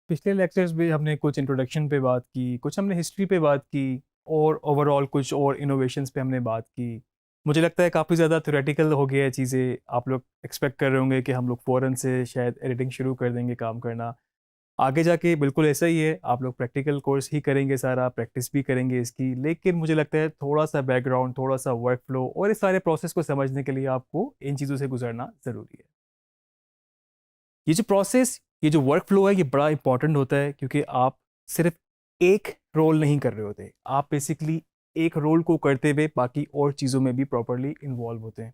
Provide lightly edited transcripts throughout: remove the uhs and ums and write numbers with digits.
पिछले लेक्चर्स में हमने कुछ इंट्रोडक्शन पे बात की, कुछ हमने हिस्ट्री पे बात की और ओवरऑल कुछ और इनोवेशंस पे हमने बात की। मुझे लगता है काफ़ी ज़्यादा थ्योरेटिकल हो गया है चीज़ें। आप लोग एक्सपेक्ट कर रहे होंगे कि हम लोग फ़ौरन से शायद एडिटिंग शुरू कर देंगे काम करना। आगे जाके बिल्कुल ऐसा ही है, आप लोग प्रैक्टिकल कोर्स ही करेंगे, सारा प्रैक्टिस भी करेंगे इसकी। लेकिन मुझे लगता है थोड़ा सा बैकग्राउंड, थोड़ा सा वर्क फ्लो और इस सारे प्रोसेस को समझने के लिए आपको इन चीज़ों से गुजरना ज़रूरी है। ये जो प्रोसेस, ये जो वर्क फ्लो है, ये बड़ा इंपॉर्टेंट होता है क्योंकि आप सिर्फ एक रोल नहीं कर रहे होते। आप बेसिकली एक रोल को करते हुए बाकी और चीज़ों में भी प्रॉपरली इन्वॉल्व होते हैं।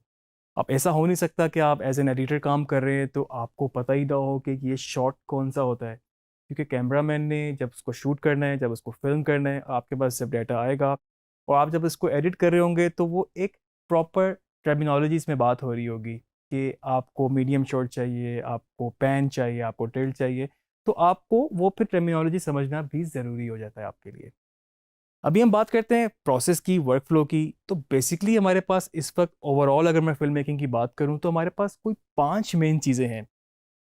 अब ऐसा हो नहीं सकता कि आप एज एन एडिटर काम कर रहे हैं तो आपको पता ही ना हो कि ये शॉट कौन सा होता है, क्योंकि कैमरामैन ने जब उसको शूट करना है, जब उसको फिल्म करना है, आपके पास जब डाटा आएगा और आप जब इसको एडिट कर रहे होंगे तो वो एक प्रॉपर टर्मिनोलॉजीज में बात हो रही होगी कि आपको मीडियम शॉट चाहिए, आपको पैन चाहिए, आपको टिल्ट चाहिए। तो आपको वो फिर टर्मिनोलॉजी समझना भी ज़रूरी हो जाता है आपके लिए। अभी हम बात करते हैं प्रोसेस की, वर्क फ्लो की। तो बेसिकली हमारे पास इस वक्त ओवरऑल अगर मैं फिल्म मेकिंग की बात करूं तो हमारे पास कोई 5 मेन चीज़ें हैं,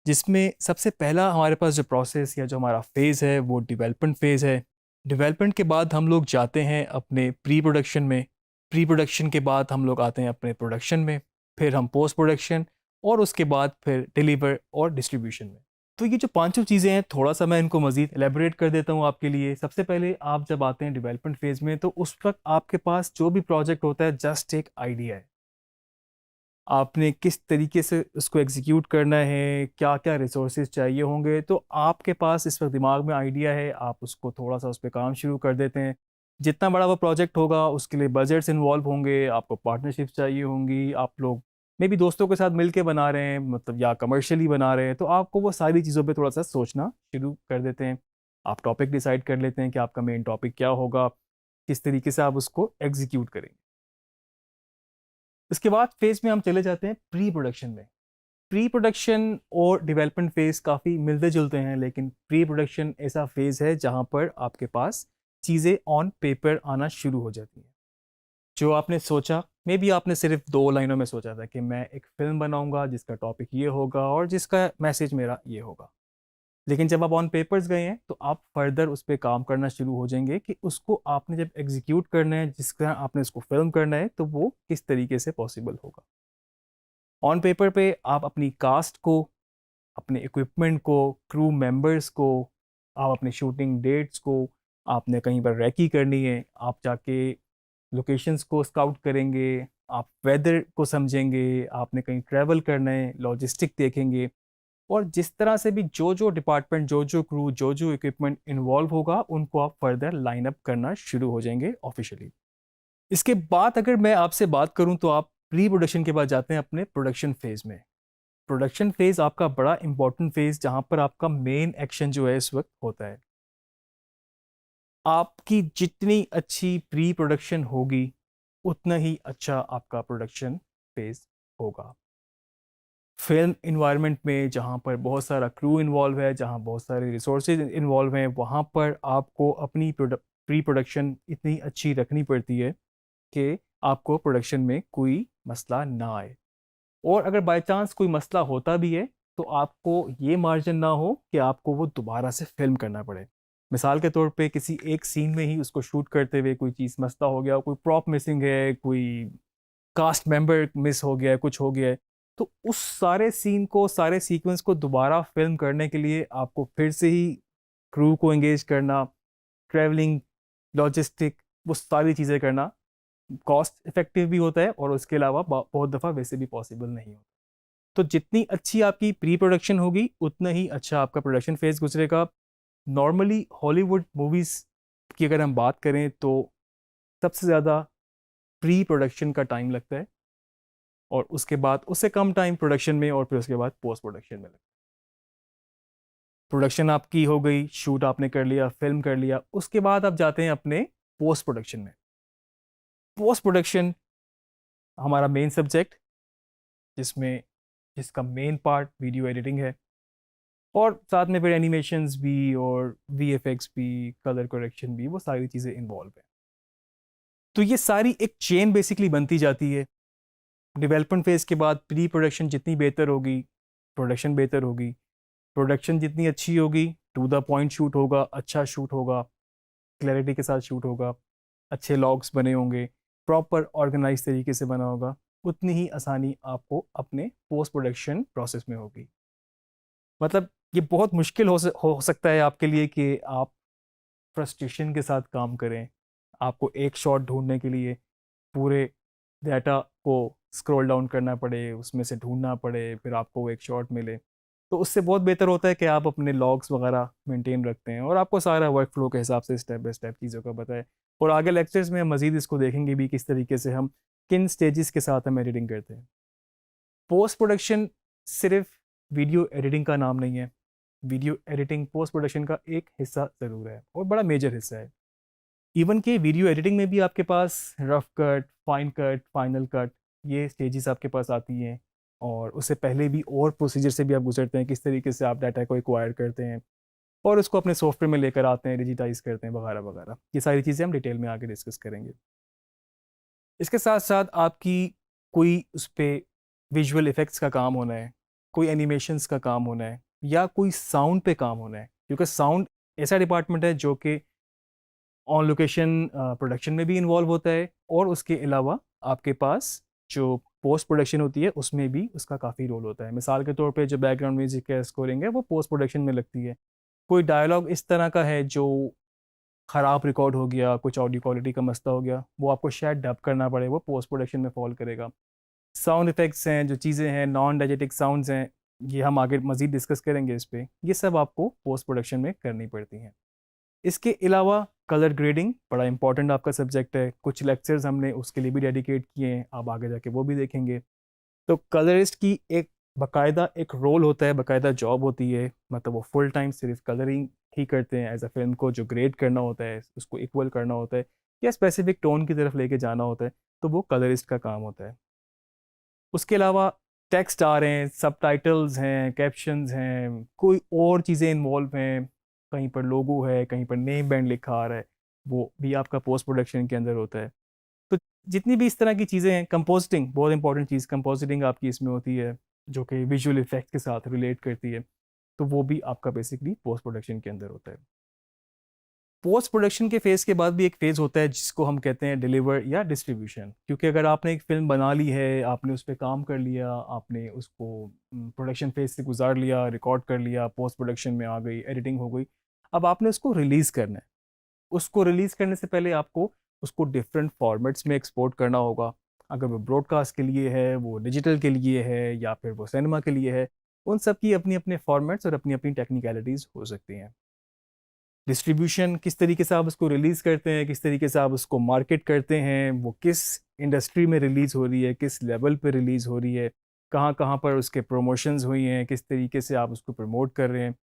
जिसमें सबसे पहला हमारे पास जो प्रोसेस या जो हमारा फेज़ है वो डेवलपमेंट फेज़ है। डेवलपमेंट के बाद हम लोग जाते हैं अपने प्री प्रोडक्शन में। प्री प्रोडक्शन के बाद हम लोग आते हैं अपने प्रोडक्शन में। फिर हम पोस्ट प्रोडक्शन और उसके बाद फिर डिलीवर और डिस्ट्रीब्यूशन में। तो ये जो पांचों चीज़ें हैं, थोड़ा सा मैं इनको मज़ीद एलेबोरेट कर देता हूँ आपके लिए। सबसे पहले आप जब आते हैं डेवलपमेंट फेज़ में तो उस वक्त आपके पास जो भी प्रोजेक्ट होता है जस्ट एक आइडिया है। आपने किस तरीके से उसको एग्जीक्यूट करना है, क्या क्या रिसोर्सेज चाहिए होंगे, तो आपके पास इस वक्त दिमाग में आइडिया है। आप उसको थोड़ा सा उस पर काम शुरू कर देते हैं। जितना बड़ा वो प्रोजेक्ट होगा उसके लिए बजट्स इन्वॉल्व होंगे, आपको पार्टनरशिप चाहिए होंगी, आप लोग मे भी दोस्तों के साथ मिलके बना रहे हैं, मतलब या कमर्शियली बना रहे हैं, तो आपको वो सारी चीज़ों पे थोड़ा सा सोचना शुरू कर देते हैं। आप टॉपिक डिसाइड कर लेते हैं कि आपका मेन टॉपिक क्या होगा, किस तरीके से आप उसको एग्जीक्यूट करेंगे। इसके बाद फेज में हम चले जाते हैं प्री प्रोडक्शन में। प्री प्रोडक्शन और डेवलपमेंट फेज काफ़ी मिलते जुलते हैं, लेकिन प्री प्रोडक्शन ऐसा फेज है जहां पर आपके पास चीज़ें ऑन पेपर आना शुरू हो जाती हैं। जो आपने सोचा, मे बी आपने सिर्फ 2 लाइनों में सोचा था कि मैं एक फिल्म बनाऊंगा जिसका टॉपिक ये होगा और जिसका मैसेज मेरा ये होगा। लेकिन जब आप ऑन पेपर्स गए हैं तो आप फर्दर उस पर काम करना शुरू हो जाएंगे कि उसको आपने जब एग्जीक्यूट करना है, जिस तरह आपने उसको फिल्म करना है, तो वो किस तरीके से पॉसिबल होगा। ऑन पेपर पे आप अपनी कास्ट को, अपने इक्विपमेंट को, क्रू मेंबर्स को, आप अपने शूटिंग डेट्स को, आपने कहीं पर रैकी करनी है, आप जाके लोकेशंस को स्काउट करेंगे, आप वेदर को समझेंगे, आपने कहीं ट्रैवल करना है, लॉजिस्टिक देखेंगे। और जिस तरह से भी जो जो डिपार्टमेंट, जो जो क्रू, जो जो इक्विपमेंट इन्वॉल्व होगा, उनको आप फर्दर लाइन अप करना शुरू हो जाएंगे ऑफिशियली। इसके बाद अगर मैं आपसे बात करूं तो आप प्री प्रोडक्शन के बाद जाते हैं अपने प्रोडक्शन फेज में। प्रोडक्शन फेज आपका बड़ा इंपॉर्टेंट फेज, जहां पर आपका मेन एक्शन जो है इस वक्त होता है। आपकी जितनी अच्छी प्री प्रोडक्शन होगी उतना ही अच्छा आपका प्रोडक्शन फेज होगा। फिल्म इन्वायरमेंट में जहाँ पर बहुत सारा क्रू इन्वॉल्व है, जहाँ बहुत सारे रिसोर्सेज इन्वॉल्व हैं, वहाँ पर आपको अपनी प्री प्रोडक्शन इतनी अच्छी रखनी पड़ती है कि आपको प्रोडक्शन में कोई मसला ना आए। और अगर बाय चांस कोई मसला होता भी है तो आपको ये मार्जिन ना हो कि आपको वो दोबारा से फिल्म करना पड़े। मिसाल के तौर पे किसी एक सीन में ही उसको शूट करते हुए कोई चीज़ मसला हो गया, कोई प्रॉप मिसिंग है, कोई कास्ट मेंबर मिस हो गया है, कुछ हो गया है, तो उस सारे सीन को, सारे सीक्वेंस को दोबारा फिल्म करने के लिए आपको फिर से ही क्रू को एंगेज करना, ट्रैवलिंग, लॉजिस्टिक, वो सारी चीज़ें करना कॉस्ट इफेक्टिव भी होता है और उसके अलावा बहुत दफ़ा वैसे भी पॉसिबल नहीं होता। तो जितनी अच्छी आपकी प्री प्रोडक्शन होगी उतना ही अच्छा आपका प्रोडक्शन फेज गुजरेगा। नॉर्मली हॉलीवुड मूवीज़ की अगर हम बात करें तो सबसे ज़्यादा प्री प्रोडक्शन का टाइम लगता है और उसके बाद उससे कम टाइम प्रोडक्शन में और फिर उसके बाद पोस्ट प्रोडक्शन में लगता है। प्रोडक्शन आपकी हो गई, शूट आपने कर लिया, फिल्म कर लिया, उसके बाद आप जाते हैं अपने पोस्ट प्रोडक्शन में। पोस्ट प्रोडक्शन हमारा मेन सब्जेक्ट, जिसमें जिसका मेन पार्ट वीडियो एडिटिंग है और साथ में फिर एनिमेशंस भी और वीएफएक्स भी, कलर करेक्शन भी, वो सारी चीज़ें इन्वॉल्व है। तो ये सारी एक चेन बेसिकली बनती जाती है। डेवलपमेंट फेज के बाद प्री प्रोडक्शन जितनी बेहतर होगी, प्रोडक्शन बेहतर होगी। प्रोडक्शन जितनी अच्छी होगी, टू द पॉइंट शूट होगा, अच्छा शूट होगा, क्लैरिटी के साथ शूट होगा, अच्छे लॉग्स बने होंगे, प्रॉपर ऑर्गेनाइज तरीके से बना होगा, उतनी ही आसानी आपको अपने पोस्ट प्रोडक्शन प्रोसेस में होगी। मतलब ये बहुत मुश्किल हो सकता है आपके लिए कि आप फ्रस्ट्रेशन के साथ काम करें, आपको एक शॉट ढूंढने के लिए पूरे डाटा को स्क्रॉल डाउन करना पड़े, उसमें से ढूंढना पड़े, फिर आपको वो एक शॉट मिले। तो उससे बहुत बेहतर होता है कि आप अपने लॉग्स वगैरह मेंटेन रखते हैं और आपको सारा वर्क फ्लो के हिसाब से स्टेप बाय स्टेप चीज़ों का बताए। और आगे लेक्चर्स में हम मज़ीद इसको देखेंगे भी किस तरीके से हम किन स्टेजेस के साथ हम एडिटिंग करते हैं। पोस्ट प्रोडक्शन सिर्फ वीडियो एडिटिंग का नाम नहीं है। वीडियो एडिटिंग पोस्ट प्रोडक्शन का एक हिस्सा ज़रूर है और बड़ा मेजर हिस्सा है। इवन कि वीडियो एडिटिंग में भी आपके पास rough cut, fine cut, final cut, ये स्टेजेस आपके पास आती हैं। और उससे पहले भी और प्रोसीजर से भी आप गुजरते हैं, किस तरीके से आप डाटा को एक्वायर करते हैं और उसको अपने सॉफ्टवेयर में लेकर आते हैं, डिजिटाइज करते हैं वगैरह वगैरह। ये सारी चीज़ें हम डिटेल में आगे डिस्कस करेंगे। इसके साथ साथ आपकी कोई उस पर विजुअल इफ़ेक्ट्स का काम होना है, कोई एनिमेशंस का काम होना है, या कोई साउंड पे काम होना है, क्योंकि साउंड ऐसा डिपार्टमेंट है जो कि ऑन लोकेशन प्रोडक्शन में भी इन्वॉल्व होता है और उसके अलावा आपके पास जो पोस्ट प्रोडक्शन होती है उसमें भी उसका काफ़ी रोल होता है। मिसाल के तौर पे जो बैकग्राउंड म्यूजिक है, स्कोरिंग है, वो पोस्ट प्रोडक्शन में लगती है। कोई डायलॉग इस तरह का है जो ख़राब रिकॉर्ड हो गया, कुछ ऑडियो क्वालिटी का मसला हो गया, वो आपको शायद डब करना पड़े, वो पोस्ट प्रोडक्शन में फॉल करेगा। साउंड इफ़ेक्ट्स हैं, जो चीज़ें हैं, नॉन डायजेटिक साउंड्स हैं, ये हम आगे मज़ीद डिस्कस करेंगे इस पर। ये सब आपको पोस्ट प्रोडक्शन में करनी पड़ती हैं। इसके अलावा कलर ग्रेडिंग बड़ा इंपॉर्टेंट आपका सब्जेक्ट है। कुछ लेक्चर्स हमने उसके लिए भी डेडिकेट किए हैं, आप आगे जाके वो भी देखेंगे। तो कलरिस्ट की एक बाकायदा एक रोल होता है, बाकायदा जॉब होती है। मतलब वो फुल टाइम सिर्फ कलरिंग ही करते हैं। एज अ फिल्म को जो ग्रेड करना होता है, उसको इक्वल करना होता है या स्पेसिफिक टोन की तरफ लेके जाना होता है, तो वो कलरिस्ट का काम होता है। उसके अलावा टेक्स्ट आ रहे हैं, सबटाइटल्स हैं, कैप्शंस हैं, कोई और चीज़ें इन्वॉल्व हैं, कहीं पर लोगो है, कहीं पर नेम बैंड लिखा आ रहा है, वो भी आपका पोस्ट प्रोडक्शन के अंदर होता है। तो जितनी भी इस तरह की चीज़ें हैं, कंपोजिटिंग बहुत इंपॉर्टेंट चीज़, कंपोजिटिंग आपकी इसमें होती है जो कि विजुअल इफेक्ट के साथ रिलेट करती है, तो वो भी आपका बेसिकली पोस्ट प्रोडक्शन के अंदर होता है। पोस्ट प्रोडक्शन के फेज़ के बाद भी एक फ़ेज़ होता है जिसको हम कहते हैं डिलीवर या डिस्ट्रीब्यूशन। क्योंकि अगर आपने एक फ़िल्म बना ली है, आपने उस पर काम कर लिया, आपने उसको प्रोडक्शन फेज़ से गुजार लिया, रिकॉर्ड कर लिया, पोस्ट प्रोडक्शन में आ गई, एडिटिंग हो गई, अब आपने उसको रिलीज़ करना है। उसको रिलीज़ करने से पहले आपको उसको डिफरेंट फॉर्मेट्स में एक्सपोर्ट करना होगा। अगर वो ब्रॉडकास्ट के लिए है, वो डिजिटल के लिए है, या फिर वो सिनेमा के लिए है, उन सब की अपनी अपने फॉर्मेट्स और अपनी अपनी टेक्निकलिटीज़ हो सकती हैं। डिस्ट्रीब्यूशन, किस तरीके से आप उसको रिलीज़ करते हैं, किस तरीके से आप उसको मार्केट करते हैं, वो किस इंडस्ट्री में रिलीज़ हो रही है, किस लेवल पे रिलीज़ हो रही है, कहाँ कहाँ पर उसके प्रमोशंस हुई हैं, किस तरीके से आप उसको प्रमोट कर रहे हैं,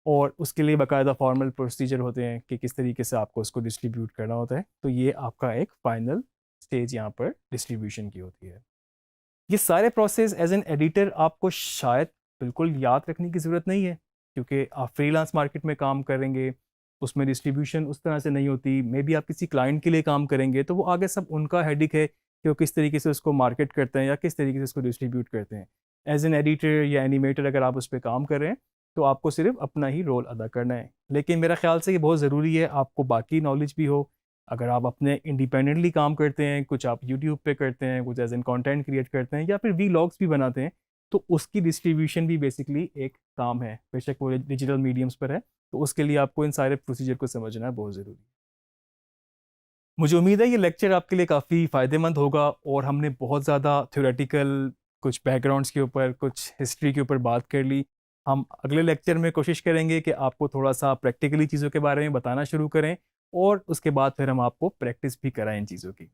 और उसके लिए बाकायदा फॉर्मल प्रोसीजर होते हैं कि किस तरीके से आपको उसको डिस्ट्रीब्यूट करना होता है। तो ये आपका एक फाइनल स्टेज यहाँ पर डिस्ट्रीब्यूशन की होती है। ये सारे प्रोसेस एज एन एडिटर आपको शायद बिल्कुल याद रखने की ज़रूरत नहीं है, क्योंकि आप फ्रीलांस मार्केट में काम करेंगे, उसमें डिस्ट्रीब्यूशन उस तरह से नहीं होती। मे बी आप किसी क्लाइंट के लिए काम करेंगे तो वो आगे सब उनका हेडिक है कि वो किस तरीके से उसको मार्केट करते हैं या किस तरीके से उसको डिस्ट्रीब्यूट करते हैं। एज एन एडिटर या एनिमेटर अगर आप उस पर काम कर रहे हैं तो आपको सिर्फ अपना ही रोल अदा करना है। लेकिन मेरा ख्याल से ये बहुत ज़रूरी है आपको बाकी नॉलेज भी हो। अगर आप अपने इंडिपेंडेंटली काम करते हैं, कुछ आप यूट्यूब पे करते हैं, कुछ एज एन कंटेंट क्रिएट करते हैं, या फिर वीलॉग्स भी बनाते हैं, तो उसकी डिस्ट्रीब्यूशन भी बेसिकली एक काम है, बेशक वो डिजिटल मीडियम्स पर है। तो उसके लिए आपको इन सारे प्रोसीजर को समझना बहुत ज़रूरी है। मुझे उम्मीद है ये लेक्चर आपके लिए काफ़ी फ़ायदेमंद होगा और हमने बहुत ज़्यादा थ्योरेटिकल, कुछ बैकग्राउंड्स के ऊपर, कुछ हिस्ट्री के ऊपर बात कर ली। हम अगले लेक्चर में कोशिश करेंगे कि आपको थोड़ा सा प्रैक्टिकली चीज़ों के बारे में बताना शुरू करें और उसके बाद फिर हम आपको प्रैक्टिस भी कराएं इन चीज़ों की।